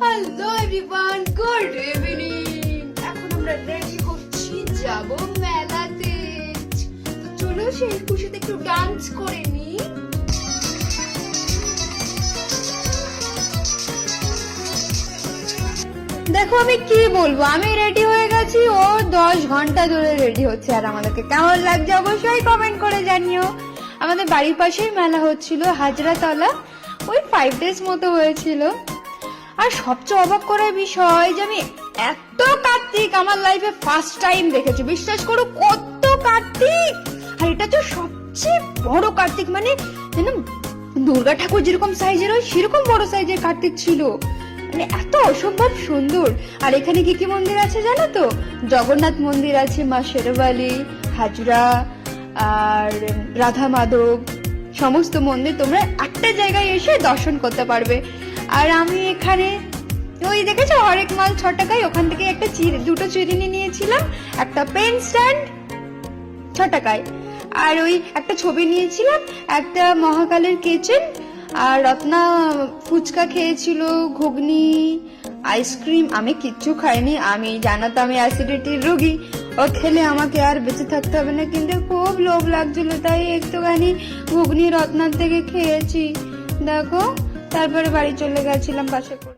Hello everyone, good evening. এখন আমরা ready হচ্ছি, যাব মেলাতে। তো চলো সেই খুশিতে একটু ডান্স করে নি। দেখো আমি কি বলবো, আমি রেডি হয়ে গেছি, ও 10 ঘন্টা ধরে রেডি হচ্ছে। আর আমাদেরকে কেমন লাগছে অবশ্যই কমেন্ট করে জানিও। আমাদের বাড়ির পাশেই মেলা হচ্ছিল, হাজরাতলা। ওই 5 ডেজ মতো হয়েছিল। আর সবচেয়ে অবাক করার বিষয় যে আমি এত কার্তিক আমার লাইফে ফার্স্ট টাইম দেখেছি। বিশ্বাস করো, কত কার্তিক! আর এটা তো সবচেয়ে বড় কার্তিক, মানে যেন দুর্গা ঠাকুর যেরকম সাইজের হয় সেরকম বড় সাইজের কার্তিক ছিল। মানে এত অসম্ভব সুন্দর। আর এখানে কি কি মন্দির আছে জানো তো? জগন্নাথ মন্দির আছে, মা শেরবালি, হাজরা আর রাধা মাধব, সমস্ত মন্দির তোমরা একটা জায়গায় এসে দর্শন করতে পারবে। আর আমি এখানে ওই দেখেছো হরেক মাল 6 টাকায়, ওখান থেকে একটা দুটো চিরুনি নিয়েছিলাম, একটা পেন স্ট্যান্ড 6 টাকায়, আর ওই একটা ছবি নিয়েছিলাম, একটা মহাকালের কিচেন, আর রত্না ফুচকা খেয়েছিল, ঘুগনি, আইসক্রিম। আমি কিচ্ছু খাইনি, আমি জানো তো আমি অ্যাসিডিটির রোগী, ও খেলে আমাকে আর বেঁচে থাকতে হবে না, কিন্তু খুব লোভ লাগছিল তাই একটুখানি ঘুগনি রত্নার থেকে খেয়েছি। দেখো, তারপরে বাড়ি চলে গেছিলাম পাশে করে।